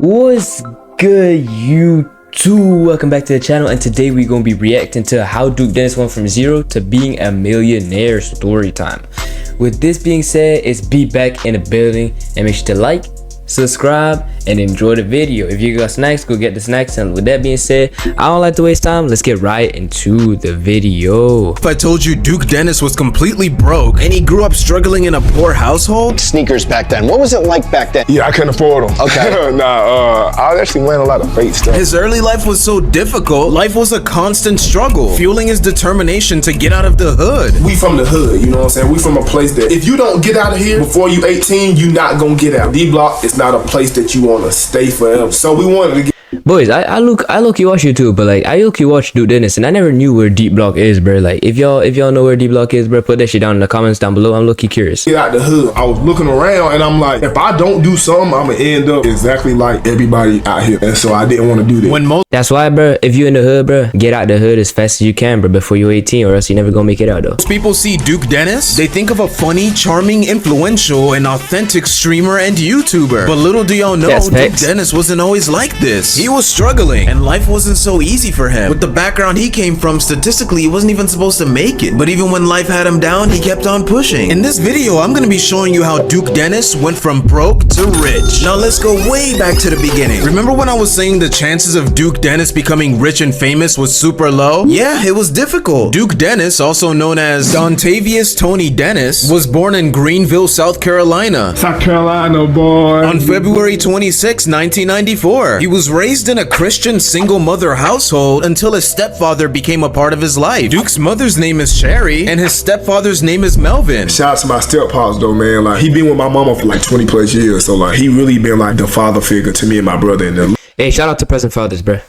What's good, YouTube? Welcome back to the channel, and today we're gonna be reacting to how Duke Dennis went from zero to being a millionaire story time. With this being said, it's be back in the building, and make sure to like, subscribe, and enjoy the video. If you got snacks, go get the snacks. And with that being said, I don't like to waste time. Let's get right into the video. If I told you Duke Dennis was completely broke and he grew up struggling in a poor household? Sneakers back then. What was it like back then? Yeah, I couldn't afford them. Okay. I was actually wearing a lot of fake stuff. His early life was so difficult. Life was a constant struggle, fueling his determination to get out of the hood. We from the hood, you know what I'm saying? We from a place that if you don't get out of here before you 18, you not gonna get out. D-Block is not a place that you wanna stay forever. So we wanted to get. Boys, I look-key watch YouTube, but like I look-key watch Duke Dennis, and I never knew where Deep Block is, bro. Like if y'all know where Deep Block is, bro, put that shit down in the comments down below. I'm low-key curious. Get out the hood. I was looking around and I'm like, if I don't do something, I'm gonna end up exactly like everybody out here. And so I didn't want to do that. That's why, bro, if you in the hood, bro, get out the hood as fast as you can, bro, before you're 18, or else you never gonna make it out, though. Most people see Duke Dennis, they think of a funny, charming, influential, and authentic streamer and YouTuber. But little do y'all know, Duke Dennis wasn't always like this. He was struggling, and life wasn't so easy for him. With the background he came from, statistically, he wasn't even supposed to make it. But even when life had him down, he kept on pushing. In this video, I'm gonna be showing you how Duke Dennis went from broke to rich. Now let's go way back to the beginning. Remember when I was saying the chances of Duke Dennis becoming rich and famous was super low? Yeah, it was difficult. Duke Dennis, also known as Dontavius Tony Dennis, was born in Greenville, South Carolina. South Carolina, boy. On February 26, 1994. He was raised in a Christian single mother household until his stepfather became a part of his life. Duke's mother's name is Sherry, and his stepfather's name is Melvin. Shout out to my steppops though, man. Like he been with my mama for like 20 plus years, so like he really been like the father figure to me and my brother and them. Hey, shout out to present fathers, bro.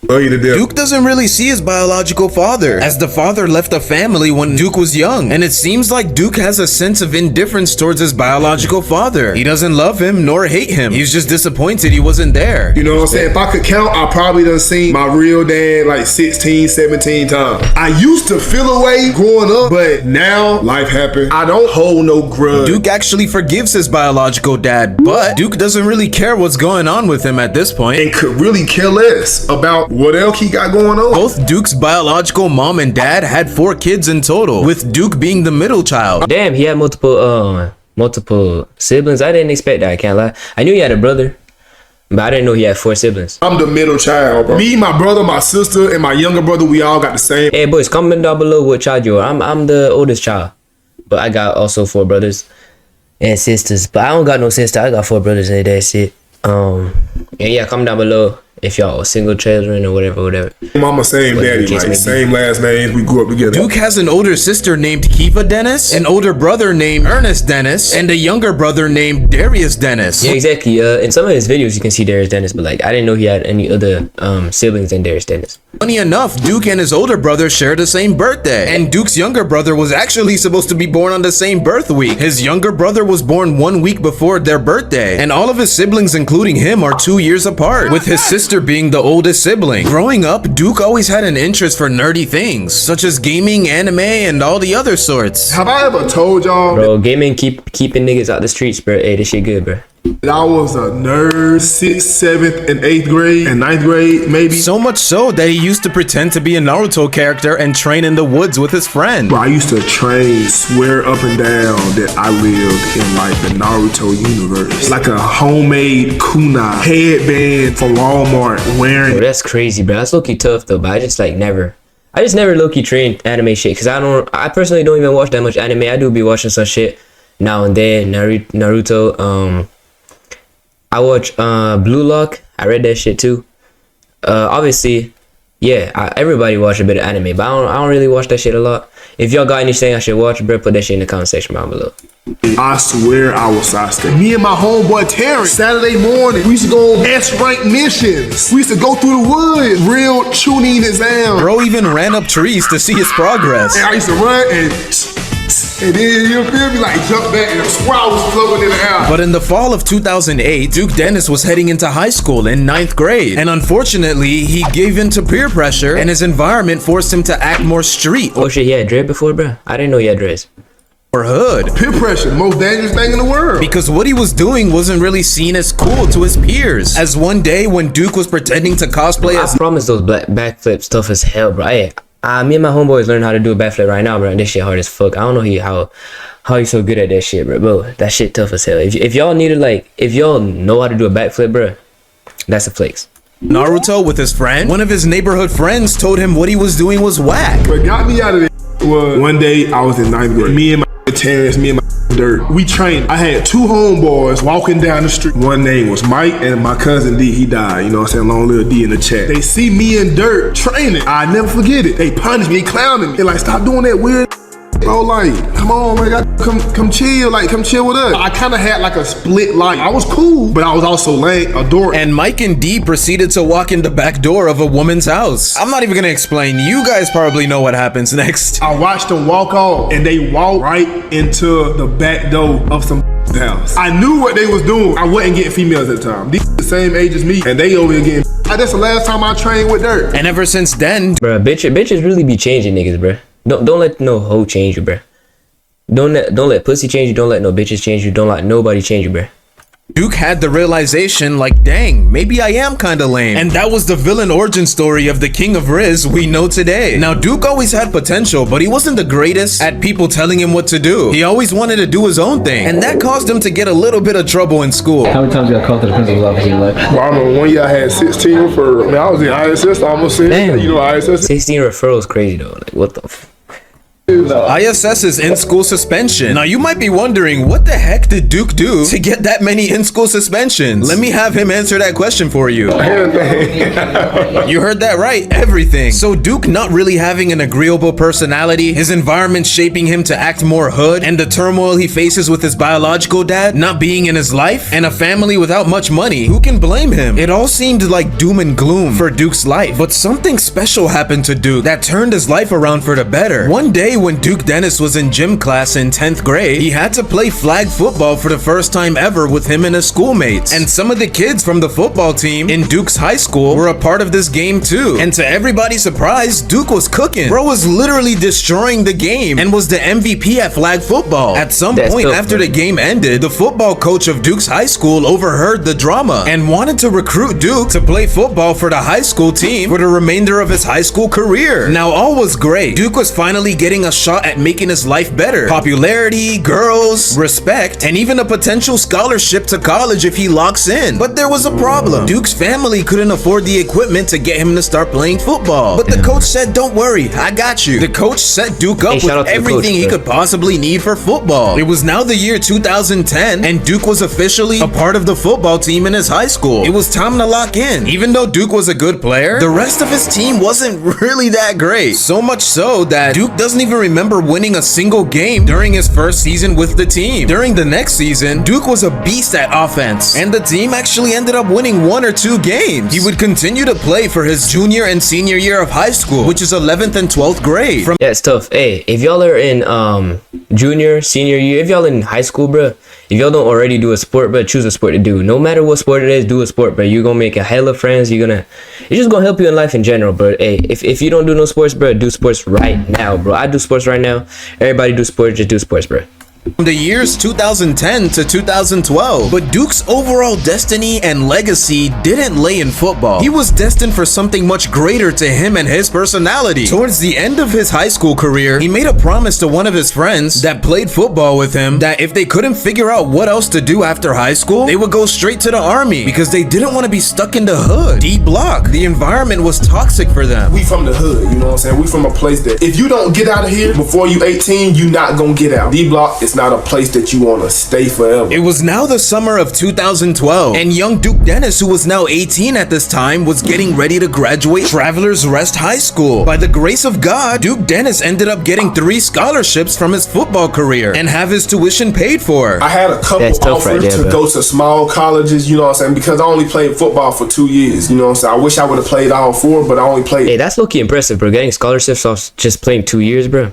Duke doesn't really see his biological father, as the father left the family when Duke was young, and it seems like Duke has a sense of indifference towards his biological father. He doesn't love him nor hate him. He's just disappointed he wasn't there. You know what I'm saying? If I could count, I probably done seen my real dad like 16, 17 times. I used to feel away growing up, but now life happened. I don't hold no grudge. Duke actually forgives his biological dad, but Duke doesn't really care what's going on with him at this point, and could really care less about what else he got going on. Both Duke's biological mom and dad had 4 kids in total, with Duke being the middle child. Damn, he had multiple siblings. I didn't expect that, I can't lie. I knew he had a brother, but I didn't know he had 4 siblings. I'm the middle child, bro. Me, my brother, my sister, and my younger brother, we all got the same. Hey boys, comment down below what child you are. I'm the oldest child, but I got also 4 brothers and sisters, but I don't got no sister. I got 4 brothers and that's it. And yeah, comment down below if y'all single children or whatever. Mama same daddy, like same last names. We grew up together. Duke has an older sister named Kiva Dennis, an older brother named Ernest Dennis, and a younger brother named Darius Dennis. Yeah, exactly. In some of his videos, you can see Darius Dennis, but like I didn't know he had any other siblings than Darius Dennis. Funny enough, Duke and his older brother share the same birthday, and Duke's younger brother was actually supposed to be born on the same birth week. His younger brother was born 1 week before their birthday, and all of his siblings, including him, are 2 years apart, with his sister being the oldest sibling. Growing up, Duke always had an interest for nerdy things, such as gaming, anime, and all the other sorts. Have I ever told y'all, bro, gaming keeping niggas out the streets, bro? Hey, this shit good, bro. That I was a nerd 6th, 7th, and 8th grade, and 9th grade, maybe. So much so that he used to pretend to be a Naruto character and train in the woods with his friend. Bro, I used to train, swear up and down that I lived in like the Naruto universe. Like a homemade kunai headband from Walmart wearing. Bro, that's crazy, bro. That's low-key tough though, but I just never low-key trained anime shit, because I personally don't even watch that much anime. I do be watching some shit now and then. Naruto, I watch Blue Lock. I read that shit too. Obviously, yeah, everybody watch a bit of anime, but I don't really watch that shit a lot. If y'all got anything I should watch, bro, put that shit in the comment section down below. I swear I was Sasuke. Me and my homeboy Terry, Saturday morning, we used to go on S-rank missions. We used to go through the woods, real tuning exam. Bro even ran up trees to see his progress. And I used to run and then, you feel me, like jump back and I swear I was floating in the air. But in the fall of 2008, Duke Dennis was heading into high school in 9th grade. And unfortunately, he gave in to peer pressure and his environment forced him to act more street. Oh shit, he had dread before, bro? I didn't know he had dreads. hood. Peer pressure, the most dangerous thing in the world. Because what he was doing wasn't really seen as cool to his peers. As one day when Duke was pretending to cosplay as— I promise those backflips tough as hell, bro. Hey, me and my homeboys learning how to do a backflip right now, bro. And this shit hard as fuck. I don't know how you so good at that shit, bro. That shit tough as hell. If y'all needed, like, if y'all know how to do a backflip, bro, that's a flex. Naruto with his friend. One of his neighborhood friends told him what he was doing was whack. What got me out of it was one day I was in 9th grade. Me and my Terrence, me and my Dirt, we trained. I had 2 homeboys walking down the street. One name was Mike and my cousin D, he died. You know what I'm saying? Long little D in the chat. They see me and Dirt training. I never forget it. They punished me, they clowning me. They like, stop doing that weird. Bro, like, come on, man, come chill, like, come chill with us. I kind of had like a split life. I was cool, but I was also lame, a dork. And Mike and D proceeded to walk in the back door of a woman's house. I'm not even gonna explain. You guys probably know what happens next. I watched them walk off, and they walked right into the back door of some house. I knew what they was doing. I wasn't getting females at the time. These the same age as me, and they over here getting. That's the last time I trained with Dirt. And ever since then, bro, bitches really be changing niggas, bro. Don't let no hoe change you, bro. Don't let pussy change you. Don't let no bitches change you. Don't let nobody change you, bro. Duke had the realization, like, dang, maybe I am kinda lame. And that was the villain origin story of the King of Riz we know today. Now, Duke always had potential, but he wasn't the greatest at people telling him what to do. He always wanted to do his own thing, and that caused him to get a little bit of trouble in school. How many times you got called to the principal's office in your life? Well, I remember one year I had 16 referrals. I mean, I was in ISS, I almost said, damn. You know ISS? 16 referrals crazy, though. Like, what the f... ISS is in-school suspension. Now you might be wondering, what the heck did Duke do to get that many in-school suspensions? Let me have him answer that question for you. You heard that right, everything. So Duke not really having an agreeable personality, his environment shaping him to act more hood, and the turmoil he faces with his biological dad not being in his life, and a family without much money, who can blame him? It all seemed like doom and gloom for Duke's life, but something special happened to Duke that turned his life around for the better. One day when Duke Dennis was in gym class in 10th grade, he had to play flag football for the first time ever with him and his schoolmates. And some of the kids from the football team in Duke's high school were a part of this game too. And to everybody's surprise, Duke was cooking. Bro was literally destroying the game and was the MVP at flag football. At some point after the game ended, the football coach of Duke's high school overheard the drama and wanted to recruit Duke to play football for the high school team for the remainder of his high school career. Now all was great. Duke was finally getting a shot at making his life better. Popularity, girls, respect, and even a potential scholarship to college if he locks in. But there was a problem. Duke's family couldn't afford the equipment to get him to start playing football. But the coach said, don't worry, I got you. The coach set Duke up with everything he could possibly need for football. It was now the year 2010, and Duke was officially a part of the football team in his high school. It was time to lock in. Even though Duke was a good player, the rest of his team wasn't really that great. So much so that Duke doesn't even remember winning a single game during his first season with the team. During the next season, Duke was a beast at offense, and the team actually ended up winning 1 or 2 games. He would continue to play for his junior and senior year of high school, which is 11th and 12th grade. Yeah, it's tough. Hey, if y'all are in junior, senior year, if y'all in high school, bro, if y'all don't already do a sport, bro, choose a sport to do. No matter what sport it is, do a sport, bro. You're gonna make a hell of friends. It's just gonna help you in life in general, bro. Hey, if you don't do no sports, bro, do sports right now, bro. I do sports right now. Everybody do sports, just do sports, bro. From the years 2010 to 2012, but Duke's overall destiny and legacy didn't lay in football. He was destined for something much greater to him and his personality. Towards the end of his high school career, he made a promise to one of his friends that played football with him that if they couldn't figure out what else to do after high school, they would go straight to the army because they didn't want to be stuck in the hood. D Block. The environment was toxic for them. We from the hood, you know what I'm saying? We from a place that if you don't get out of here before you 18, you not gonna get out. D Block is not a place that you want to stay forever. It was now the summer of 2012, and young Duke Dennis, who was now 18 at this time, was getting ready to graduate Travelers Rest High School. By the grace of God, Duke Dennis ended up getting 3 scholarships from his football career and have his tuition paid for. I had a couple offers to go to small colleges, you know what I'm saying, because I only played football for 2 years, you know what I'm saying. I wish I would have played all 4, but I only played. Hey, that's low-key impressive, bro. Getting scholarships off just playing 2 years, bro.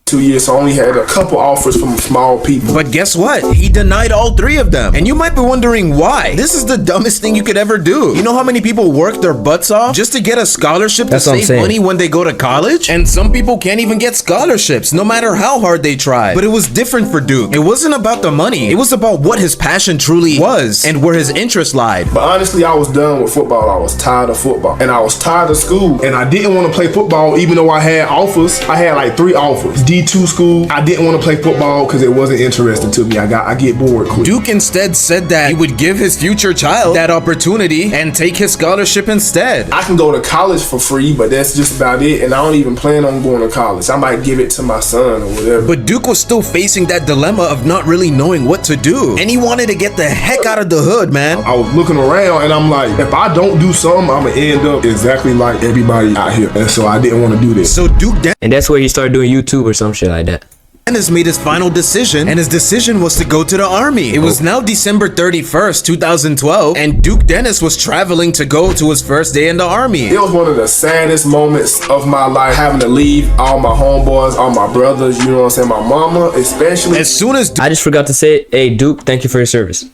2 years, so I only had a couple offers from small people. But guess what? He denied all 3 of them. And you might be wondering why. This is the dumbest thing you could ever do. You know how many people work their butts off just to get a scholarship to save money when they go to college? And some people can't even get scholarships, no matter how hard they try. But it was different for Duke. It wasn't about the money. It was about what his passion truly was and where his interest lied. But honestly, I was done with football. I was tired of football. And I was tired of school. And I didn't want to play football even though I had offers. I had like 3 offers. D2 school. I didn't want to play football because it wasn't interesting to me. I get bored quick. Duke instead said that he would give his future child that opportunity and take his scholarship instead. I can go to college for free, but that's just about it. And I don't even plan on going to college. I might give it to my son or whatever. But Duke was still facing that dilemma of not really knowing what to do. And he wanted to get the heck out of the hood, man. I was looking around and I'm like, if I don't do something, I'm gonna end up exactly like everybody out here. And so I didn't want to do this. So Duke and that's where he started doing YouTube or some shit like that. Dennis made his final decision, and his decision was to go to the army. It was now December 31st, 2012, and Duke Dennis was traveling to go to his first day in the army. It was one of the saddest moments of my life, having to leave all my homeboys, all my brothers, you know what I'm saying, my mama especially. As soon as I just forgot to say, hey Duke, thank you for your service.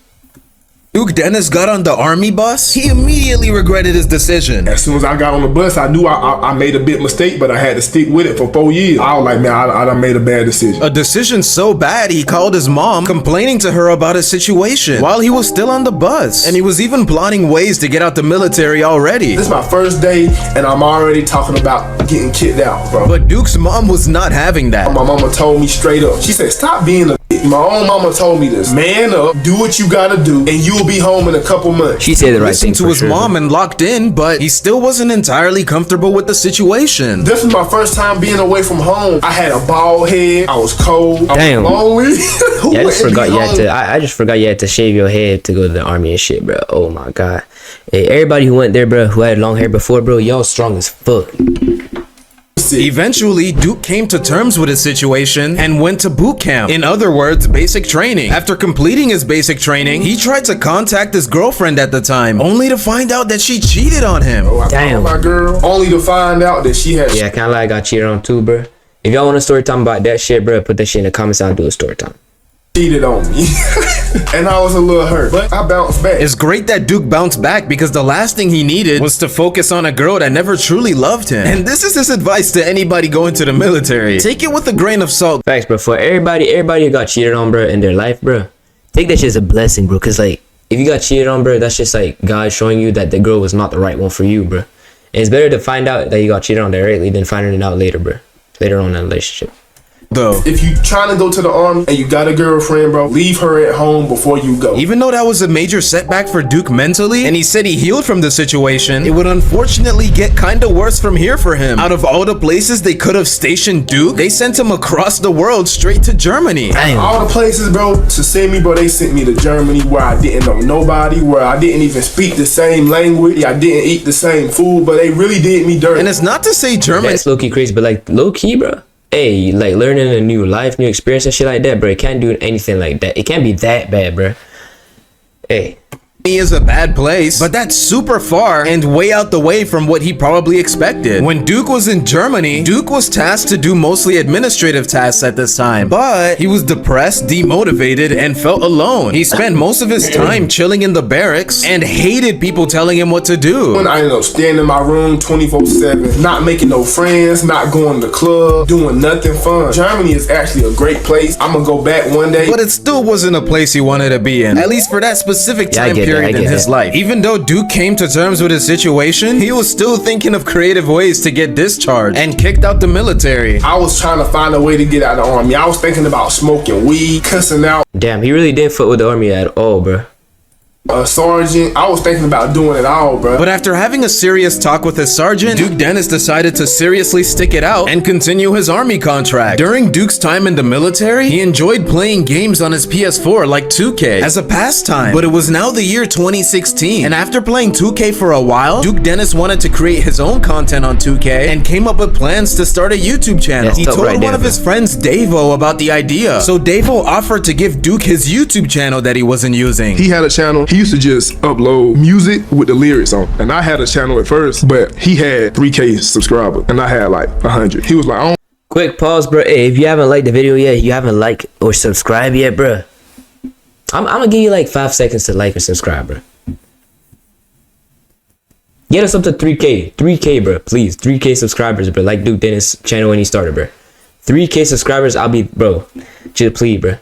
Duke Dennis got on the army bus, he immediately regretted his decision. As soon as I got on the bus, I knew I made a big mistake, but I had to stick with it for 4 years. I was like, man, I done made a bad decision. A decision so bad, he called his mom, complaining to her about his situation while he was still on the bus. And he was even plotting ways to get out the military already. This is my first day, and I'm already talking about getting kicked out, bro. But Duke's mom was not having that. My mama told me straight up. She said, stop being a my own mama told me this. Man up, do what you gotta do, and you'll be home in a couple months. She said the right thing. Listened to his mom and locked in, but he still wasn't entirely comfortable with the situation. This was my first time being away from home. I had a bald head. I was cold. I was lonely. Yeah, I just forgot you had to. I just forgot you had to shave your head to go to the army and shit, bro. Oh my god. Hey, everybody who went there, bro, who had long hair before, bro, y'all strong as fuck. Eventually, Duke came to terms with his situation and went to boot camp. In other words, basic training. After completing his basic training, he tried to contact his girlfriend at the time, only to find out that she cheated on him. Oh, damn. My girl, only to find out that she had. Yeah, kind of like I got cheated on too, bro. If y'all want a story time about that shit, bro, put that shit in the comments. I'll do a story time. Cheated on me. And I was a little hurt, but I bounced back. It's great that Duke bounced back because the last thing he needed was to focus on a girl that never truly loved him. And this is his advice to anybody going to the military. Take it with a grain of salt. Facts, bro. For everybody who got cheated on, bro, in their life, bro, take that shit as a blessing, bro. Cause like, if you got cheated on, bro, that's just like God showing you that the girl was not the right one for you, bro. And it's better to find out that you got cheated on directly than finding it out later, bro. Later on in the relationship. Though, if you trying to go to the army and you got a girlfriend, bro, leave her at home before you go. Even though that was a major setback for Duke mentally, and he said he healed from the situation, it would unfortunately get kinda worse from here for him. Out of all the places they could have stationed Duke, they sent him across the world straight to Germany. Damn. All the places, bro, to send me, bro, they sent me to Germany where I didn't know nobody, where I didn't even speak the same language, I didn't eat the same food, but they really did me dirty. And it's not to say Germany. That's low-key crazy, but like low-key, bro. Hey, like learning a new life, new experience and shit like that, bro. It can't do anything like that. It can't be that bad, bro. Hey. Is a bad place, but that's super far and way out the way from what he probably expected. When Duke was in Germany, Duke was tasked to do mostly administrative tasks at this time, but he was depressed, demotivated, and felt alone. He spent most of his time chilling in the barracks and hated people telling him what to do. When I ended up staying in my room 24/7, not making no friends, not going to the club, doing nothing fun. Germany is actually a great place. I'm gonna go back one day. But it still wasn't a place he wanted to be in, at least for that specific time period in his life. Even though Duke came to terms with his situation, he was still thinking of creative ways to get discharged and kicked out the military. I was trying to find a way to get out of the army. I was thinking about smoking weed, cussing out. Damn, he really didn't fuck with the army at all, bro. A sergeant. I was thinking about doing it all, bro. But after having a serious talk with his sergeant, Duke Dennis decided to seriously stick it out and continue his army contract. During Duke's time in the military, he enjoyed playing games on his PS4 like 2K as a pastime. But it was now the year 2016, and after playing 2K for a while, Duke Dennis wanted to create his own content on 2K and came up with plans to start a YouTube channel. He told one of his friends, Davo, about the idea. So Davo offered to give Duke his YouTube channel that he wasn't using. He had a channel. He used to just upload music with the lyrics on. And I had a channel at first, but he had 3K subscribers and I had like 100. He was like, I don't Quick pause, bro. Hey, if you haven't liked the video yet, you haven't liked or subscribed yet, bro. I'm gonna give you like 5 seconds to like and subscribe, bro. Get us up to 3K, bro. Please, 3K subscribers, bro. Like Duke Dennis channel when he started, bro. 3K subscribers, I'll be, bro. Just please, bro.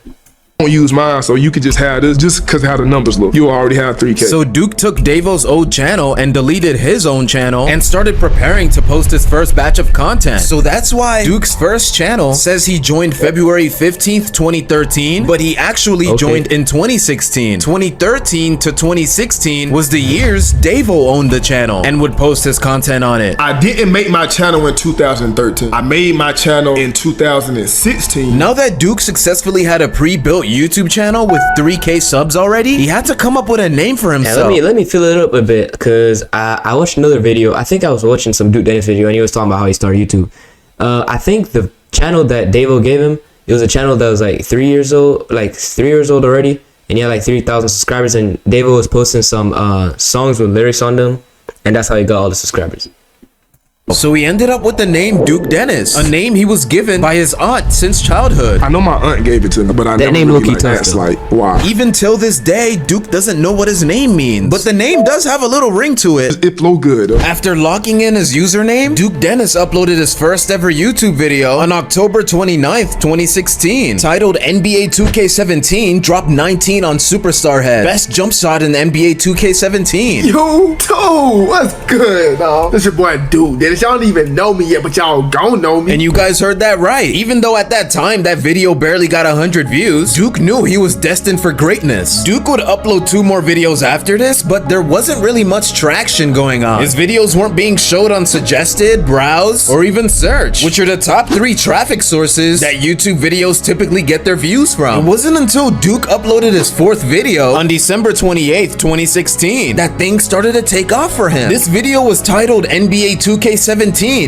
Don't use mine, so you could just have this just because how the numbers look. You already have 3K. So Duke took Davo's old channel and deleted his own channel and started preparing to post his first batch of content. So that's why Duke's first channel says he joined February 15th, 2013, but he actually joined in 2016. 2013 to 2016 was the years Davo owned the channel and would post his content on it. I didn't make my channel in 2013. I made my channel in 2016. Now that Duke successfully had a pre-built YouTube channel with 3K subs already, he had to come up with a name for himself. Let me fill it up a bit, because I watched another video. I think I was watching some Duke Dennis video, and he was talking about how he started YouTube. I think the channel that Davo gave him, it was a channel that was like 3 years old, already, and he had like 3,000 subscribers, and Davo was posting some songs with lyrics on them, and that's how he got all the subscribers. So he ended up with the name Duke Dennis, a name he was given by his aunt since childhood. I know my aunt gave it to me, but I never really asked, like, why. Even till this day, Duke doesn't know what his name means, but the name does have a little ring to it. It flow good. After locking in his username, Duke Dennis uploaded his first ever YouTube video on October 29th, 2016, titled NBA 2K17 Drop 19 on Superstar Head. Best jump shot in NBA 2K17. Yo, Toe, what's good, dog? This your boy Duke Dennis. Y'all don't even know me yet, but y'all gon' know me. And you guys heard that right. Even though at that time that video barely got 100 views, Duke knew he was destined for greatness. Duke would upload 2 more videos after this, but there wasn't really much traction going on. His videos weren't being showed on Suggested, Browse, or even Search, which are the top 3 traffic sources that YouTube videos typically get their views from. It wasn't until Duke uploaded his 4th video on December 28th, 2016 that things started to take off for him. This video was titled NBA 2K17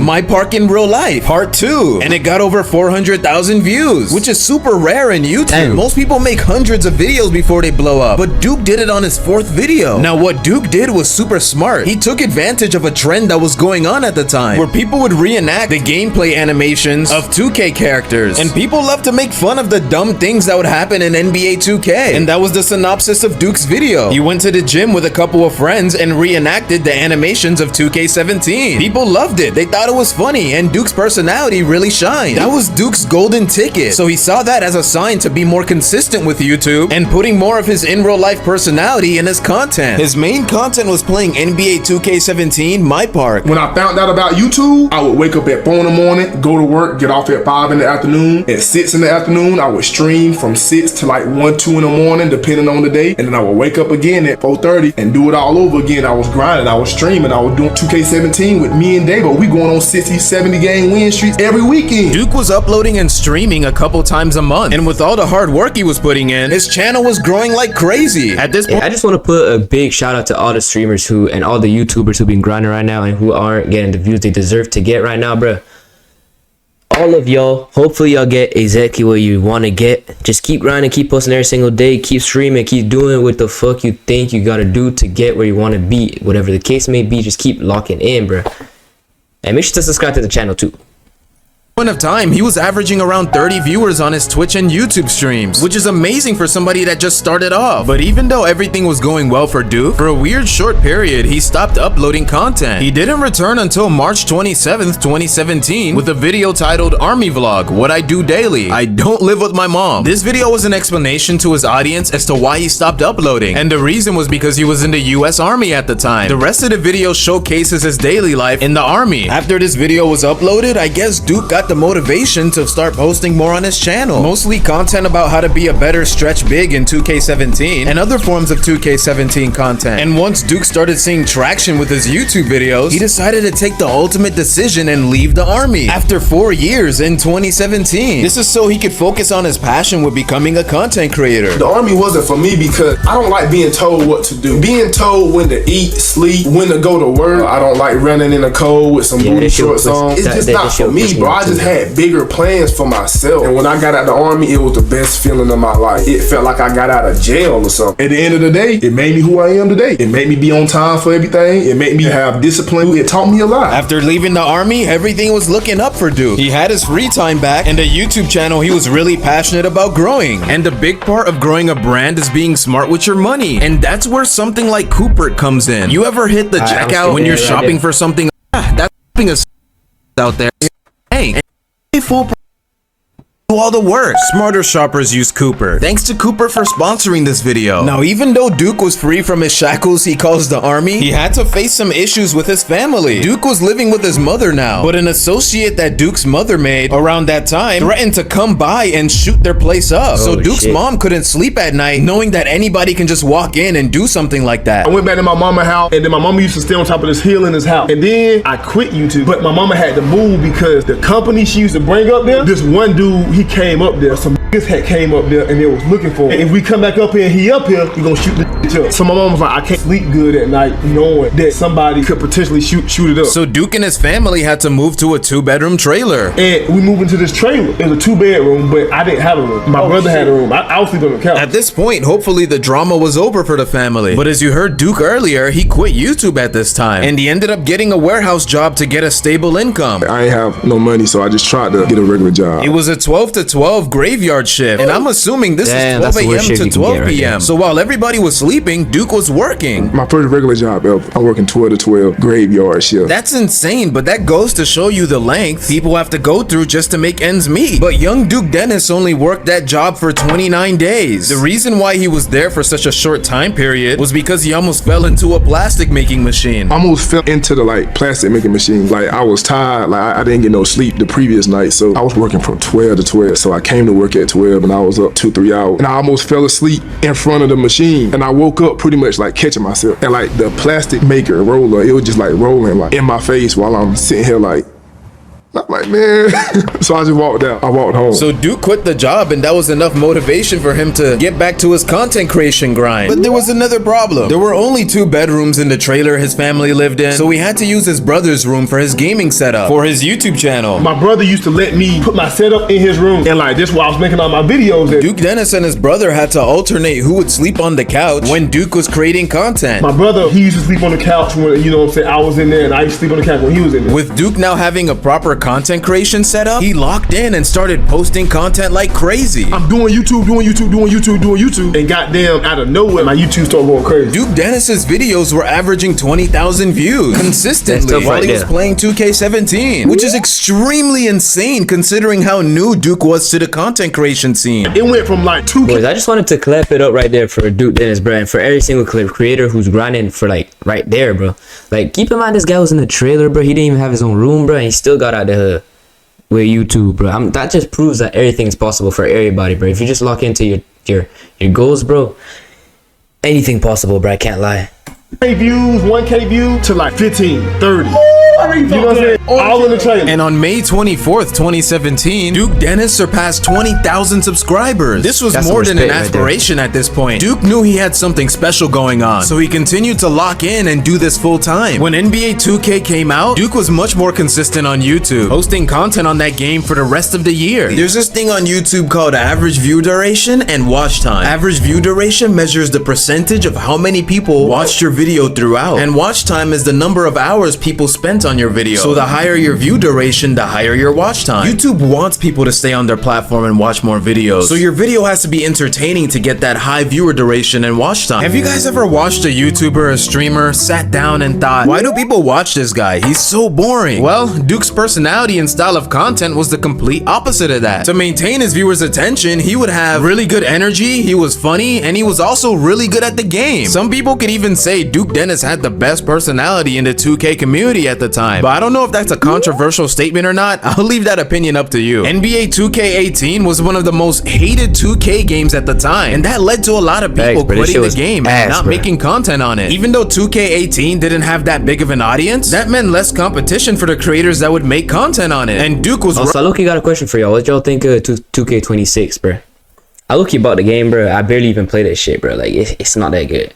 My Park in Real Life Part 2, and it got over 400,000 views, which is super rare in YouTube. Damn. Most people make hundreds of videos before they blow up, but Duke did it on his 4th video. Now what Duke did was super smart. He took advantage of a trend that was going on at the time, where people would reenact the gameplay animations of 2K characters, and people love to make fun of the dumb things that would happen in NBA 2K, and that was the synopsis of Duke's video. He went to the gym with a couple of friends and reenacted the animations of 2K17. People loved it. They thought it was funny, and Duke's personality really shined. That was Duke's golden ticket, so he saw that as a sign to be more consistent with YouTube and putting more of his in real life personality in his content. His main content was playing NBA 2K17 My Park. When I found out about YouTube, I would wake up at 4 in the morning, go to work, get off at 5 in the afternoon. At 6 in the afternoon, I would stream from 6 to like 1, 2 in the morning, depending on the day, and then I would wake up again at 4:30 and do it all over again. I was grinding, I was streaming, I was doing 2K17 with me and Davo. We going on 60, 70 game win streaks every weekend. Duke was uploading and streaming a couple times a month, and with all the hard work he was putting in, his channel was growing like crazy. At this point, I just want to put a big shout out to all the streamers and all the YouTubers who've been grinding right now and who aren't getting the views they deserve to get right now, bro. All of y'all, hopefully y'all get exactly what you want to get. Just keep grinding, keep posting every single day, keep streaming, keep doing what the fuck you think you gotta do to get where you want to be. Whatever the case may be, just keep locking in, bro. And make sure to subscribe to the channel too. point of time, he was averaging around 30 viewers on his Twitch and YouTube streams, which is amazing for somebody that just started off. But even though everything was going well for Duke, for a weird short period, he stopped uploading content. He didn't return until March 27th, 2017 with a video titled Army Vlog, What I Do Daily. I Don't Live With My Mom. This video was an explanation to his audience as to why he stopped uploading, and the reason was because he was in the US Army at the time. The rest of the video showcases his daily life in the Army. After this video was uploaded, I guess Duke got the motivation to start posting more on his channel. Mostly content about how to be a better stretch big in 2K17 and other forms of 2K17 content. And once Duke started seeing traction with his YouTube videos, he decided to take the ultimate decision and leave the Army after 4 years in 2017. This is so he could focus on his passion with becoming a content creator. The Army wasn't for me because I don't like being told what to do. Being told when to eat, sleep, when to go to work. I don't like running in the cold with some booty shorts on. It's just not for me, bro. I just had bigger plans for myself. And when I got out the army, it was the best feeling of my life. It felt like I got out of jail or something. At the end of the day, it made me who I am today. It made me be on time for everything. It made me have discipline. It taught me a lot. After leaving the army, everything was looking up for Duke. He had his free time back and a YouTube channel he was really passionate about growing. And a big part of growing a brand is being smart with your money. And that's where something like Cooper comes in. You ever hit the checkout when you're shopping for something? That's a out there. Hey, full do all the work. Smarter shoppers use Cooper. Thanks to Cooper for sponsoring this video. Now, even though Duke was free from his shackles he calls the army, he had to face some issues with his family. Duke was living with his mother now, but an associate that Duke's mother made around that time threatened to come by and shoot their place up. So Duke's mom couldn't sleep at night knowing that anybody can just walk in and do something like that. I went back to my mama's house, and then my mama used to stay on top of this hill in his house. And then I quit YouTube, but my mama had to move because the company she used to bring up there, this one dude, he came up there, some niggas had came up there and they was looking for him. And if we come back up here and he up here, we gonna shoot the bitch up. So my mom was like, I can't sleep good at night knowing that somebody could potentially shoot it up. So Duke and his family had to move to a 2-bedroom trailer. And we moved into this trailer. It was a 2-bedroom, but I didn't have a room. My brother had a room. I was sleeping on the couch. At this point, hopefully the drama was over for the family. But as you heard Duke earlier, he quit YouTube at this time. And he ended up getting a warehouse job to get a stable income. I ain't have no money, so I just tried to get a regular job. It was a 12 to 12 graveyard shift. And I'm assuming this is 12 a.m. to 12 p.m. So while everybody was sleeping, Duke was working. My first regular job ever. I'm working 12 to 12 graveyard shift. That's insane, but that goes to show you the length people have to go through just to make ends meet. But young Duke Dennis only worked that job for 29 days. The reason why he was there for such a short time period was because he almost fell into a plastic making machine. I almost fell into the plastic making machine. I was tired. I didn't get no sleep the previous night, so I was working from 12 to 12. So I came to work at 12 and I was up 2-3 hours, and I almost fell asleep in front of the machine, and I woke up pretty much catching myself, and the plastic maker roller, it was just rolling in my face while I'm sitting here I'm like, man. So I just walked out. I walked home. So Duke quit the job, and that was enough motivation for him to get back to his content creation grind. But there was another problem. There were only 2 bedrooms in the trailer his family lived in, so he had to use his brother's room for his gaming setup for his YouTube channel. My brother used to let me put my setup in his room, and this is why I was making all my videos at. Duke Dennis and his brother had to alternate who would sleep on the couch when Duke was creating content. My brother, he used to sleep on the couch when, I was in there, and I used to sleep on the couch when he was in there. With Duke now having a proper content creation setup, he locked in and started posting content like crazy. I'm doing YouTube, and goddamn, out of nowhere, my YouTube started going crazy. Duke Dennis's videos were averaging 20,000 views consistently while he was playing 2K17, which is extremely insane considering how new Duke was to the content creation scene. It went from 2K. Boys, I just wanted to clap it up right there for Duke Dennis, bro, and for every single creator who's grinding for right there, bro. Keep in mind this guy was in the trailer, bro. He didn't even have his own room, bro, and he still got out the with YouTube, bro. That just proves that everything's possible for everybody, bro. If you just lock into your goals, bro, anything possible, bro. I can't lie. 1K views to 15, 30. You know what I'm saying? All in the trailer. And on May 24th, 2017, Duke Dennis surpassed 20,000 subscribers. This was more than an aspiration at this point. Duke knew he had something special going on, so he continued to lock in and do this full time. When NBA 2K came out, Duke was much more consistent on YouTube, posting content on that game for the rest of the year. There's this thing on YouTube called average view duration and watch time. Average view duration measures the percentage of how many people watched your video throughout, and watch time is the number of hours people spent on your video. So the higher your view duration, the higher your watch time. YouTube wants people to stay on their platform and watch more videos, so your video has to be entertaining to get that high viewer duration and watch time. Have you guys ever watched a YouTuber, a streamer, sat down and thought, why do people watch this guy? He's so boring. Well, Duke's personality and style of content was the complete opposite of that. To maintain his viewers' attention, he would have really good energy, he was funny, and he was also really good at the game. Some people could even say Duke Dennis had the best personality in the 2K community at the time, but I don't know if that's a controversial statement or not. I'll leave that opinion up to you. NBA 2K18 was one of the most hated 2K games at the time, and that led to a lot of people quitting the game and not making content on it. Even though 2K18 didn't have that big of an audience, that meant less competition for the creators that would make content on it. And Duke was also, I low-key got a question for y'all. What y'all think of 2K26, bro? I low-key bought the game, bro. I barely even play that shit, bro. It's not that good.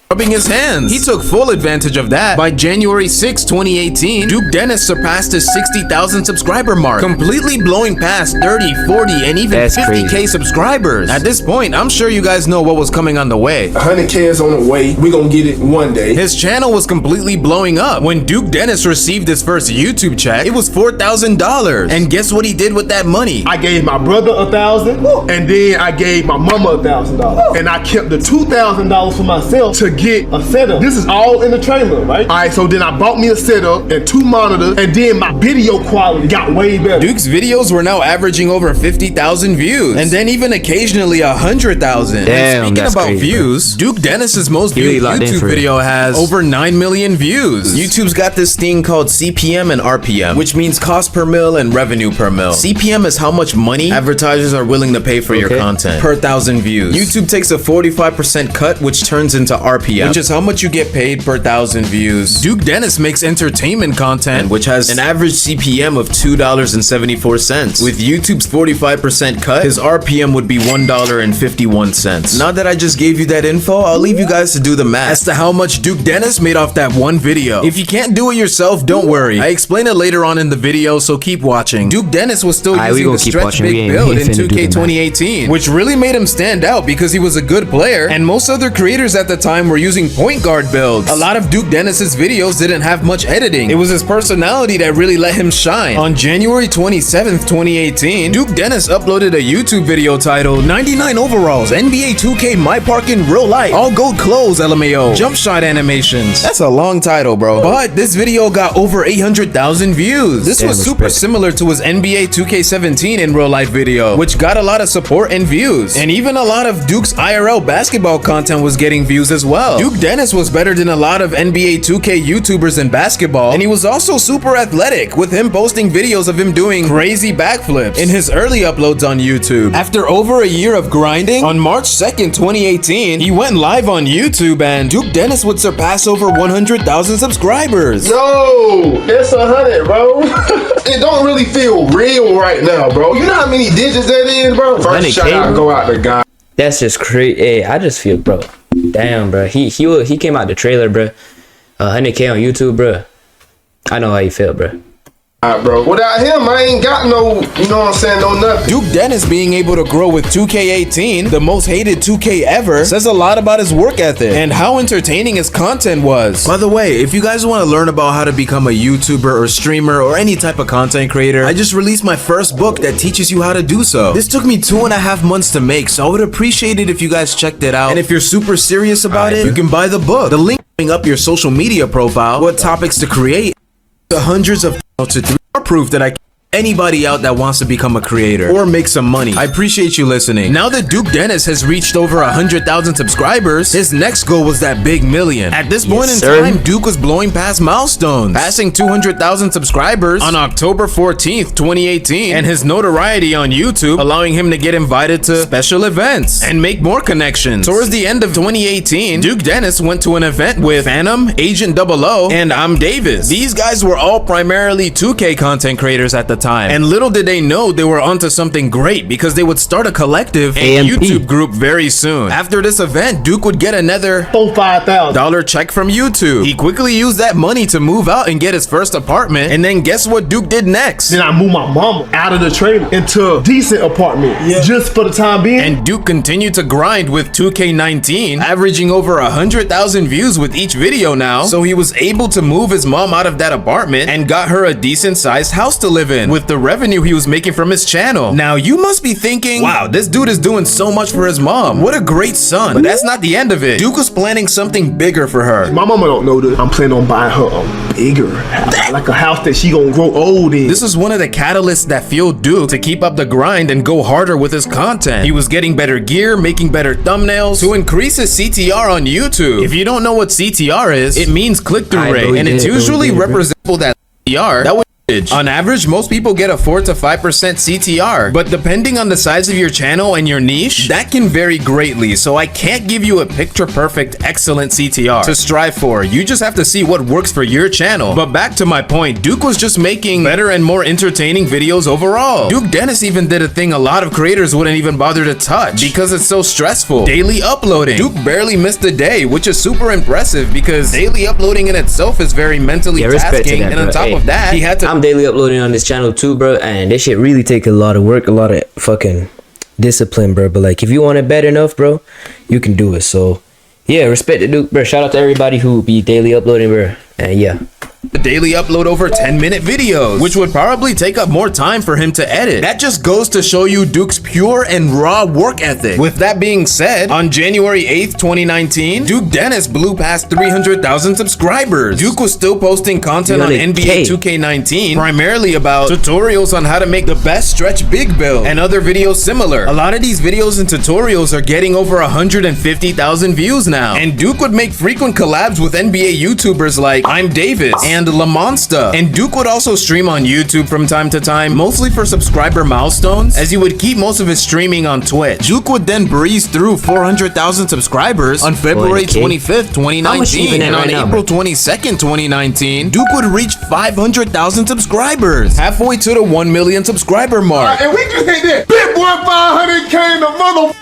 rubbing his hands. He took full advantage of that. By January 6, 2018, Duke Dennis surpassed his 60,000 subscriber mark, completely blowing past 30, 40, and even 50K subscribers. At this point, I'm sure you guys know what was coming on the way. 100K is on the way. We're gonna get it one day. His channel was completely blowing up. When Duke Dennis received his first YouTube check, it was $4,000. And guess what he did with that money? I gave my brother $1,000, and then I gave my mama $1,000, and I kept the $2,000 for myself to get a setup. This is all in the trailer, right? All right, so then I bought me a setup and 2 monitors, and then my video quality got way better. Duke's videos were now averaging over 50,000 views, and then even occasionally 100,000. Damn, speaking that's about crazy, views, Duke Dennis's most viewed YouTube video has over 9 million views. YouTube's got this thing called CPM and RPM, which means cost per mil and revenue per mil. CPM is how much money advertisers are willing to pay for your content per 1,000 views. YouTube takes a 45% cut, which turns into RPM, which is how much you get paid per 1,000 views. Duke Dennis makes entertainment content, which has an average CPM of $2.74. With YouTube's 45% cut, his RPM would be $1.51. Now that I just gave you that info, I'll leave you guys to do the math as to how much Duke Dennis made off that one video. If you can't do it yourself, don't worry. I explain it later on in the video, so keep watching. Duke Dennis was still using the stretch big build in 2K 2018, which really made him stand out because he was a good player, and most other creators at the time were using point guard builds. A lot of Duke Dennis's videos didn't have much editing. It was his personality that really let him shine. On January 27th, 2018, Duke Dennis uploaded a YouTube video titled 99 Overalls, NBA 2K My Park in Real Life, All Gold Clothes LMAO, Jump Shot Animations. That's a long title, bro. But this video got over 800,000 views. This was super similar to his NBA 2K17 in real life video, which got a lot of support and views. And even a lot of Duke's IRL basketball content was getting views as well. Duke Dennis was better than a lot of NBA 2K YouTubers in basketball, and he was also super athletic, with him posting videos of him doing crazy backflips in his early uploads on YouTube. After over a year of grinding, on March 2nd, 2018, he went live on YouTube, and Duke Dennis would surpass over 100,000 subscribers. Yo, it's 100, bro. It don't really feel real right now, bro. You know how many digits that is, bro? First shout out go out to God. That's just crazy. Hey, I just feel, bro. Damn, bro. He came out the trailer, bro. 100K on YouTube, bro. I know how you feel, bro. Bro. Without him, I ain't got no, you know what I'm saying, no nothing. Duke Dennis being able to grow with 2K18, the most hated 2K ever, says a lot about his work ethic and how entertaining his content was. By the way, if you guys want to learn about how to become a YouTuber or streamer or any type of content creator, I just released my first book that teaches you how to do so. This took me 2.5 months to make, so I would appreciate it if you guys checked it out. And if you're super serious about it, you can buy the book. The link up your social media profile, what topics to create, the hundreds of to 3 proof that I anybody out that wants to become a creator or make some money. I appreciate you listening. Now that Duke Dennis has reached over 100,000 subscribers, his next goal was that big million. At this point in time, Duke was blowing past milestones, passing 200,000 subscribers on October 14th, 2018, and his notoriety on YouTube allowing him to get invited to special events and make more connections. Towards the end of 2018, Duke Dennis went to an event with Phantom, Agent 00, and I'm Davis. These guys were all primarily 2K content creators at the time, and little did they know they were onto something great, because they would start a collective and YouTube group very soon. After this event, Duke would get another $5,000 check from YouTube. He quickly used that money to move out and get his first apartment, and then guess what Duke did next? Then I moved my mama out of the trailer into a decent apartment, just for the time being. And Duke continued to grind with 2K19, averaging over 100,000 views with each video now, so he was able to move his mom out of that apartment and got her a decent sized house to live in with the revenue he was making from his channel. Now you must be thinking, wow, this dude is doing so much for his mom. What a great son. But that's not the end of it. Duke was planning something bigger for her. My mama don't know that I'm planning on buying her a bigger house, like a house that she gonna grow old in. This is one of the catalysts that fueled Duke to keep up the grind and go harder with his content. He was getting better gear, making better thumbnails to increase his CTR on YouTube. If you don't know what CTR is, it means click-through rate, and it's usually representative that CTR that would On average, most people get a 4 to 5% CTR, but depending on the size of your channel and your niche, that can vary greatly, so I can't give you a picture-perfect, excellent CTR to strive for. You just have to see what works for your channel. But back to my point, Duke was just making better and more entertaining videos overall. Duke Dennis even did a thing a lot of creators wouldn't even bother to touch because it's so stressful. Daily uploading. Duke barely missed a day, which is super impressive because daily uploading in itself is very mentally tasking, and on top of that, he had to... I'm daily uploading on this channel too, bro, and this shit really take a lot of work, a lot of fucking discipline, bro. But like, if you want it bad enough, bro, you can do it. So yeah, respect to Duke, bro. Shout out to everybody who be daily uploading, bro. And yeah, daily upload over 10-minute videos, which would probably take up more time for him to edit. That just goes to show you Duke's pure and raw work ethic. With that being said, on January 8th, 2019, Duke Dennis blew past 300,000 subscribers. Duke was still posting content on NBA 2K19, primarily about tutorials on how to make the best stretch big build and other videos similar. A lot of these videos and tutorials are getting over 150,000 views now, and Duke would make frequent collabs with NBA YouTubers like I'm Davis and Lamonsta. And Duke would also stream on YouTube from time to time, mostly for subscriber milestones, as he would keep most of his streaming on Twitch. Duke would then breeze through 400,000 subscribers on February 25th, 2019, and on April 22nd, 2019, Duke would reach 500,000 subscribers, halfway to the 1 million subscriber mark. And we just hit that big boy 500K in the mother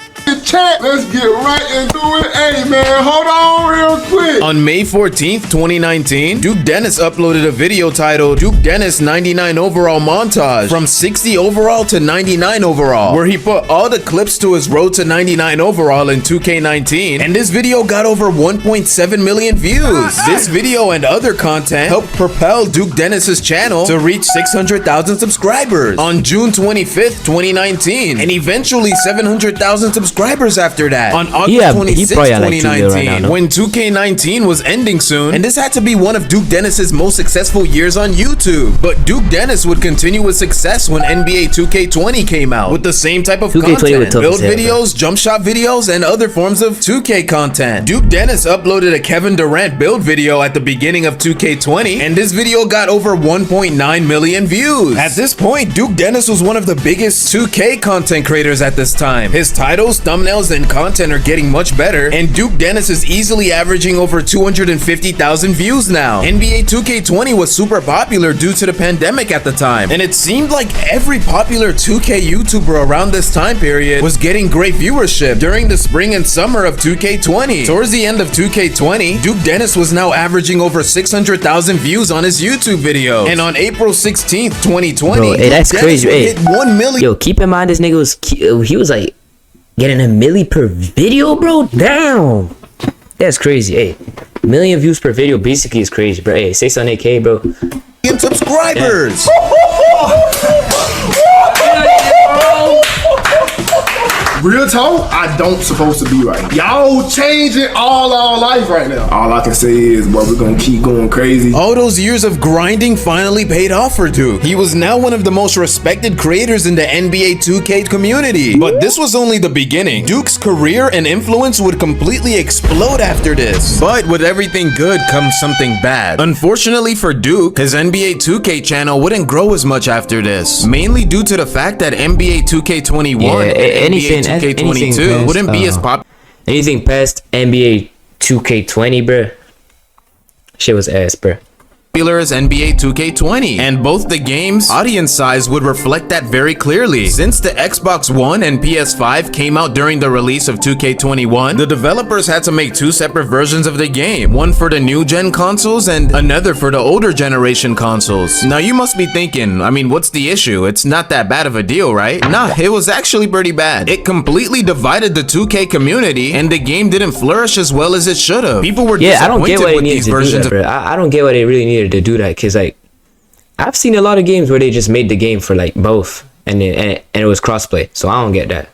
chat. Let's get right into it. Hey man, hold on real quick. On May 14th, 2019, Duke Dennis uploaded a video titled Duke Dennis 99 overall montage from 60 overall to 99 overall, where he put all the clips to his road to 99 overall in 2K19, and this video got over 1.7 million views. This video and other content helped propel Duke Dennis's channel to reach 600,000 subscribers on June 25th, 2019, and eventually 700,000 subscribers after that on August 26, 2019, when 2K19 was ending soon, and this had to be one of Duke Dennis's most successful years on YouTube. But Duke Dennis would continue with success when NBA 2K20 came out with the same type of content, build videos, jump shot videos, and other forms of 2K content. Duke Dennis uploaded a Kevin Durant build video at the beginning of 2K20, and this video got over 1.9 million views. At this point, Duke Dennis was one of the biggest 2K content creators at this time. His titles, thumbnails, and content are getting much better, and Duke Dennis is easily averaging over 250,000 views now. NBA 2K20 was super popular due to the pandemic at the time, and it seemed like every popular 2K YouTuber around this time period was getting great viewership during the spring and summer of 2K20. Towards the end of 2K20, Duke Dennis was now averaging over 600,000 views on his YouTube video, and on April 16th, 2020, bro, hey, that's crazy. Hey, hit 1 million. Yo, keep in mind this nigga was he was like getting a milli per video, bro. Damn, that's crazy. Hey, million views per video basically is crazy, bro. Hey, 600K, bro. Subscribers. Real talk, I don't supposed to be right. Y'all changing all our life right now. All I can say is, boy, we're gonna keep going crazy. All those years of grinding finally paid off for Duke. He was now one of the most respected creators in the NBA 2K community. But this was only the beginning. Duke's career and influence would completely explode after this. But with everything good comes something bad. Unfortunately for Duke, his NBA 2K channel wouldn't grow as much after this, mainly due to the fact that NBA 2K21 and NBA 2K22 wouldn't be as popular. Anything past NBA 2K20, bro, shit was ass, bro. As NBA 2K20, and both the game's audience size would reflect that very clearly. Since the Xbox One and PS5 came out during the release of 2K21, the developers had to make two separate versions of the game, one for the new gen consoles and another for the older generation consoles. Now you must be thinking, I mean, what's the issue? It's not that bad of a deal, right? Nah, it was actually pretty bad. It completely divided the 2K community, and the game didn't flourish as well as it should have. People were disappointed I don't get what with these versions. I don't get why they really needed to do that, because like I've seen a lot of games where they just made the game for like both and it was crossplay, so I don't get that.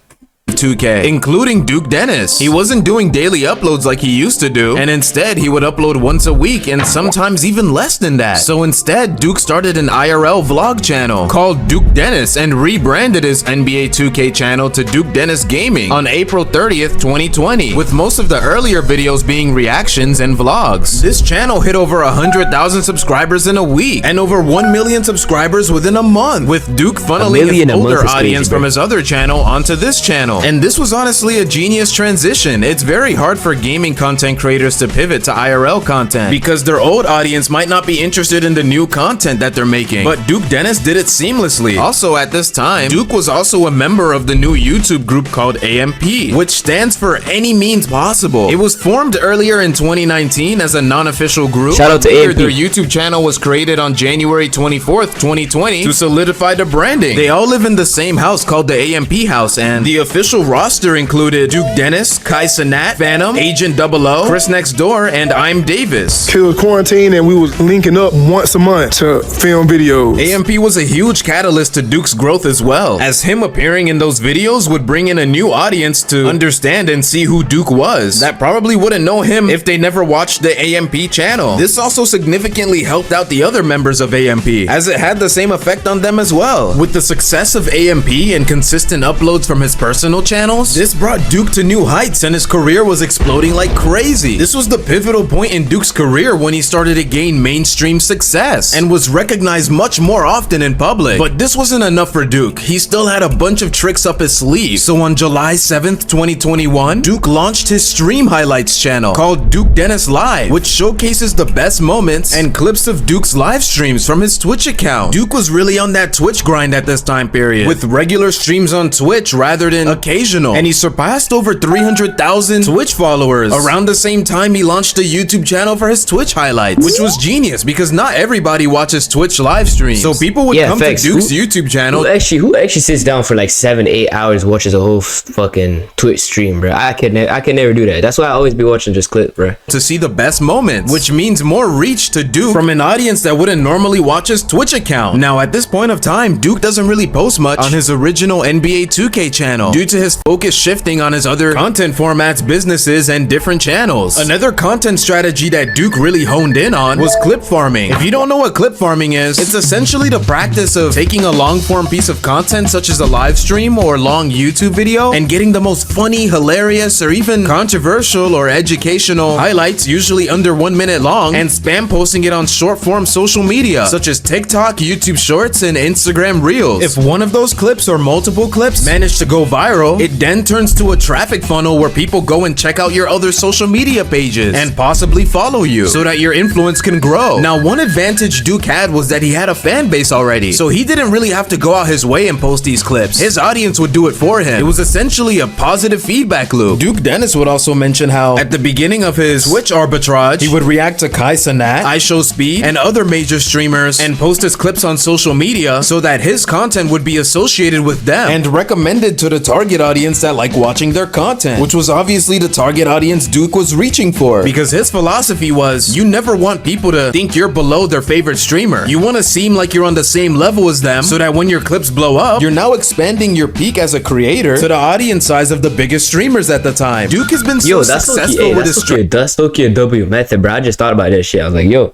2K, including Duke Dennis. He wasn't doing daily uploads like he used to do, and instead he would upload once a week and sometimes even less than that. So instead, Duke started an IRL vlog channel called Duke Dennis and rebranded his NBA 2K channel to Duke Dennis Gaming on April 30th, 2020, with most of the earlier videos being reactions and vlogs. This channel hit over 100,000 subscribers in a week and over 1 million subscribers within a month, with Duke funneling his older audience from his other channel onto this channel. And this was honestly a genius transition. It's very hard for gaming content creators to pivot to IRL content because their old audience might not be interested in the new content that they're making. But Duke Dennis did it seamlessly. Also at this time, Duke was also a member of the new YouTube group called AMP, which stands for Any Means Possible. It was formed earlier in 2019 as a non-official group. Shout out to AMP. Their YouTube channel was created on January 24th, 2020 to solidify the branding. They all live in the same house called the AMP house, and the official roster included Duke Dennis, Kai Cenat, Phantom, Agent 00, Chris Next Door, and I'm Davis. It was quarantine and we was linking up once a month to film videos. AMP was a huge catalyst to Duke's growth as well, as him appearing in those videos would bring in a new audience to understand and see who Duke was that probably wouldn't know him if they never watched the AMP channel. This also significantly helped out the other members of AMP, as it had the same effect on them as well. With the success of AMP and consistent uploads from his personal channels, this brought Duke to new heights and his career was exploding like crazy. This was the pivotal point in Duke's career when he started to gain mainstream success and was recognized much more often in public. But this wasn't enough for Duke. He still had a bunch of tricks up his sleeve. So on July 7th, 2021, Duke launched his stream highlights channel called Duke Dennis Live, which showcases the best moments and clips of Duke's live streams from his Twitch account. Duke was really on that Twitch grind at this time period, with regular streams on Twitch rather than occasional, and he surpassed over 300,000 Twitch followers around the same time he launched a YouTube channel for his Twitch highlights, which was genius because not everybody watches Twitch live streams. So people would come to Duke's YouTube channel. Who actually sits down for like 7-8 hours, watches a whole fucking Twitch stream, bro? I can never do that. That's why I always be watching just clips, bro, to see the best moments, which means more reach to Duke from an audience that wouldn't normally watch his Twitch account. Now at this point of time, Duke doesn't really post much on his original NBA 2K channel due to his focus shifting on his other content formats, businesses, and different channels. Another content strategy that Duke really honed in on was clip farming. If you don't know what clip farming is, it's essentially the practice of taking a long form piece of content such as a live stream or long YouTube video and getting the most funny, hilarious, or even controversial or educational highlights, usually under 1 minute long, and spam posting it on short form social media such as TikTok, YouTube Shorts, and Instagram Reels. If one of those clips or multiple clips manage to go viral, it then turns to a traffic funnel where people go and check out your other social media pages and possibly follow you so that your influence can grow. Now, one advantage Duke had was that he had a fan base already, so he didn't really have to go out his way and post these clips. His audience would do it for him. It was essentially a positive feedback loop. Duke Dennis would also mention how at the beginning of his Twitch arbitrage, he would react to Kai Cenat, iShowSpeed, and other major streamers and post his clips on social media so that his content would be associated with them and recommended to the target audience that like watching their content, which was obviously the target audience Duke was reaching for, because his philosophy was you never want people to think you're below their favorite streamer. You want to seem like you're on the same level as them so that when your clips blow up, you're now expanding your peak as a creator to the audience size of the biggest streamers at the time. Duke has been so successful with his stream. That's Loki a W method, bro. I just thought about that shit. I was like, yo,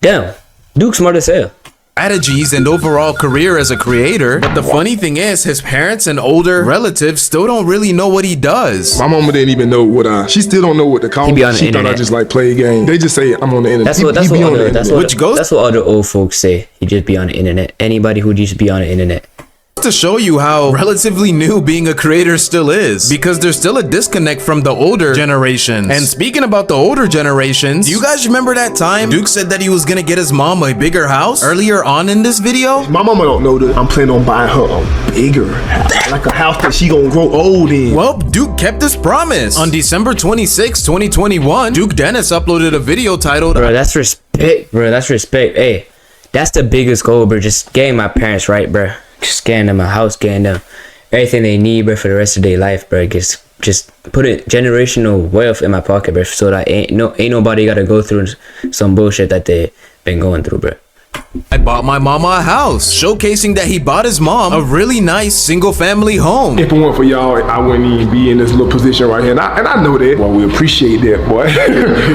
damn, Duke's smart as hell. Strategies and overall career as a creator, but the funny thing is his parents and older relatives still don't really know what he does. My mama didn't even know what she still don't know what to call me. She thought I just like play a game. They just say I'm on the internet. That's what other old folks say. He just be on the internet. Anybody who just be on the internet. To show you how relatively new being a creator still is, because there's still a disconnect from the older generations. And speaking about the older generations, do you guys remember that time Duke said that he was gonna get his mom a bigger house earlier on in this video? My mama don't know that I'm planning on buying her a bigger house, like a house that she gonna grow old in. Well, Duke kept his promise. On December 26, 2021, Duke Dennis uploaded a video titled, bro, that's respect, bro. That's respect. Hey, that's the biggest goal, bro. Just getting my parents right, bro. Just getting them a house, getting them everything they need, bro, for the rest of their life, bro. Just put it generational wealth in my pocket, bro, so that ain't nobody gotta go through some bullshit that they been going through, bro. I bought my mama a house, showcasing that he bought his mom a really nice single-family home. If it weren't for y'all, I wouldn't even be in this little position right here. And I know that. Well, we appreciate that, boy.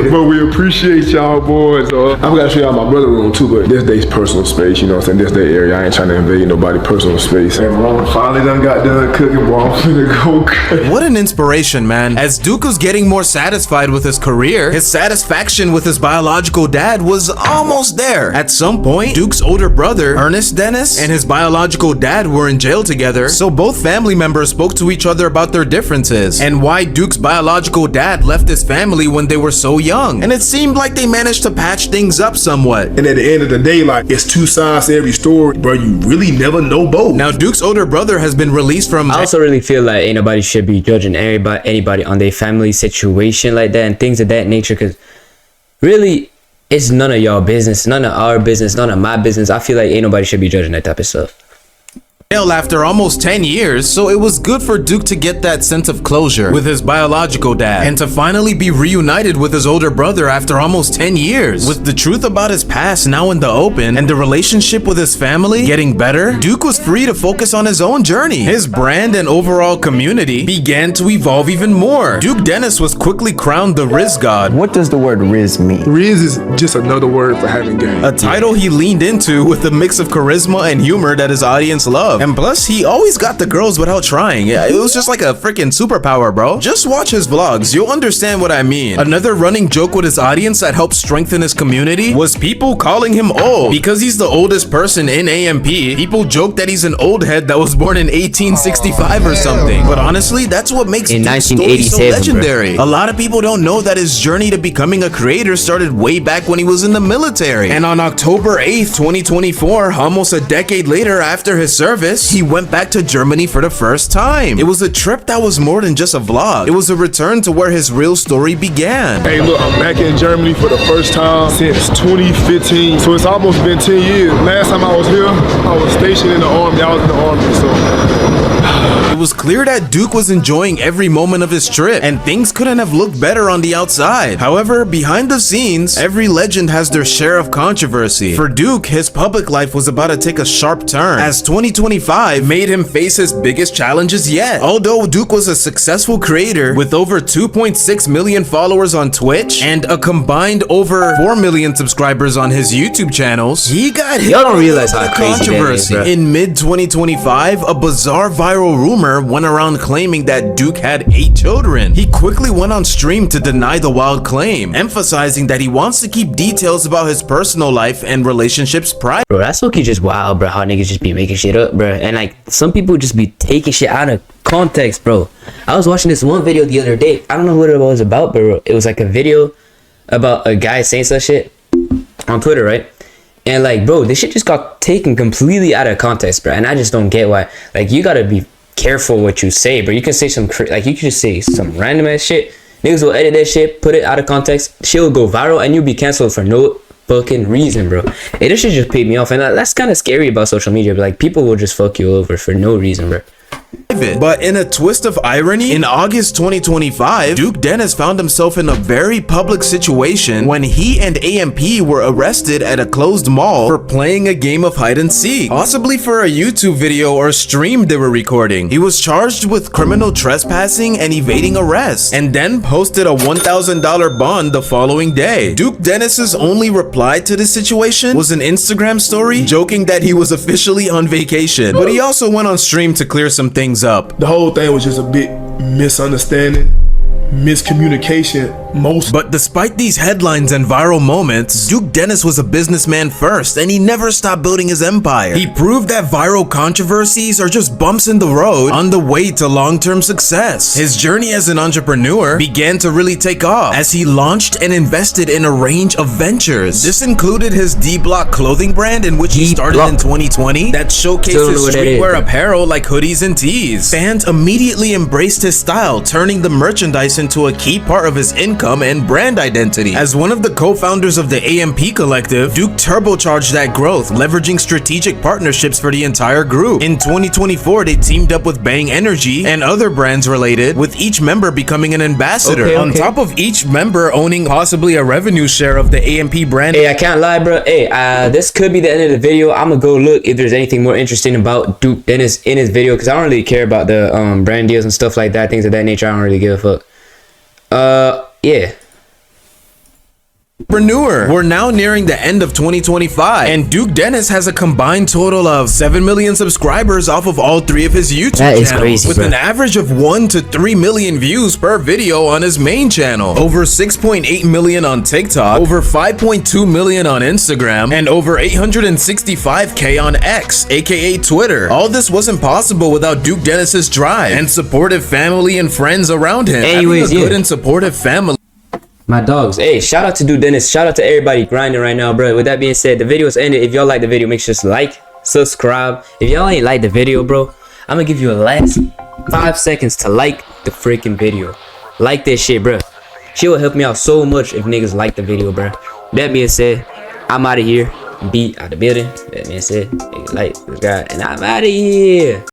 But we appreciate y'all, boys. I'm gonna show y'all my brother's room too, but this day's personal space, you know what I'm saying? This day area. I ain't trying to invade nobody's personal space. And Ron finally done got done cooking, boy. I'm finna go cook. What an inspiration, man. As Duke was getting more satisfied with his career, his satisfaction with his biological dad was almost there. At some point, Duke's older brother, Ernest Dennis, and his biological dad were in jail together, so both family members spoke to each other about their differences and why Duke's biological dad left his family when they were so young. And it seemed like they managed to patch things up somewhat. And at the end of the day, like, it's two sides to every story, bro. You really never know both. Now, Duke's older brother has been released from... I also really feel like ain't nobody should be judging anybody on their family situation like that and things of that nature, because really, it's none of y'all business, none of our business, none of my business. I feel like ain't nobody should be judging that type of stuff. After almost 10 years, so it was good for Duke to get that sense of closure with his biological dad and to finally be reunited with his older brother after almost 10 years. With the truth about his past now in the open and the relationship with his family getting better, Duke was free to focus on his own journey. His brand and overall community began to evolve even more. Duke Dennis was quickly crowned the Riz God. What does the word Riz mean? Riz is just another word for having game. A title he leaned into with a mix of charisma and humor that his audience loved. And plus, he always got the girls without trying. Yeah, it was just like a freaking superpower, bro. Just watch his vlogs, you'll understand what I mean. Another running joke with his audience that helped strengthen his community was people calling him old. Because he's the oldest person in AMP, people joke that he's an old head that was born in 1865 or something. But honestly, that's what makes Duke's story so legendary. A lot of people don't know that his journey to becoming a creator started way back when he was in the military. And on October 8th, 2024, almost a decade later after his service, he went back to Germany for the first time. It was a trip that was more than just a vlog. It was a return to where his real story began. Hey, look, I'm back in Germany for the first time since 2015. So it's almost been 10 years. Last time I was here, I was stationed in the army. I was in the army, so... It was clear that Duke was enjoying every moment of his trip, and things couldn't have looked better on the outside. However, behind the scenes, every legend has their share of controversy. For Duke, his public life was about to take a sharp turn, as 2025 made him face his biggest challenges yet. Although Duke was a successful creator with over 2.6 million followers on Twitch and a combined over 4 million subscribers on his YouTube channels, he got hit Y'all don't realize how with crazy controversy. that is, In mid-2025, a bizarre viral rumor went around claiming that Duke had 8 children. He quickly went on stream to deny the wild claim, emphasizing that he wants to keep details about his personal life and relationships private. Bro, that's okay, just wild, bro, how niggas just be making shit up, bro. And like, some people just be taking shit out of context, bro. I was watching this one video the other day. I don't know what it was about, bro. It was like a video about a guy saying some shit on Twitter, right? And like, bro, this shit just got taken completely out of context, bro. And I just don't get why. Like, you gotta be careful what you say, bro. You can say some like, you can just say some random ass shit. Niggas will edit that shit, put it out of context. Shit will go viral, and you'll be canceled for no fucking reason, bro. Hey, this shit just paid me off, and that's kind of scary about social media. But like, people will just fuck you over for no reason, bro. But in a twist of irony, in August 2025, Duke Dennis found himself in a very public situation when he and AMP were arrested at a closed mall for playing a game of hide and seek, possibly for a YouTube video or stream they were recording. He was charged with criminal trespassing and evading arrest, and then posted a $1,000 bond the following day. Duke Dennis's only reply to this situation was an Instagram story joking that he was officially on vacation, but he also went on stream to clear some things up. The whole thing was just a big misunderstanding, miscommunication. But despite these headlines and viral moments, Duke Dennis was a businessman first, and he never stopped building his empire. He proved that viral controversies are just bumps in the road on the way to long-term success. His journey as an entrepreneur began to really take off as he launched and invested in a range of ventures. This included his D-Block clothing brand, in which he started in 2020, that showcased his streetwear apparel like hoodies and tees. Fans immediately embraced his style, turning the merchandise into a key part of his income income and brand identity. As one of the co-founders of the AMP Collective, Duke turbocharged that growth, leveraging strategic partnerships for the entire group. In 2024, they teamed up with Bang Energy and other brands related, with each member becoming an ambassador. On top of each member owning possibly a revenue share of the AMP brand. Hey, I can't lie, bro. Hey, this could be the end of the video. I'm gonna go look if there's anything more interesting about Duke Dennis in his video, because I don't really care about the brand deals and stuff like that, things of that nature. I don't really give a fuck. Yeah. We're now nearing the end of 2025, and Duke Dennis has a combined total of 7 million subscribers off of all 3 of his YouTube channels, crazy, with an average of 1 to 3 million views per video on his main channel, over 6.8 million on TikTok, over 5.2 million on Instagram, and over 865k on X, aka Twitter. All this wasn't possible without Duke Dennis's drive and supportive family and friends around him. Anyways, having a good and supportive family. My dogs. Hey, shout out to Duke Dennis. Shout out to everybody grinding right now, bro. With that being said, the video is ended. If y'all like the video, make sure to like, subscribe. If y'all ain't like the video, bro, I'm gonna give you a last 5 seconds to like the freaking video. Like that shit, bro. Shit will help me out so much if niggas like the video, bro. That being said, I'm out of here. Be out the building. That being said, like, subscribe, and I'm out of here.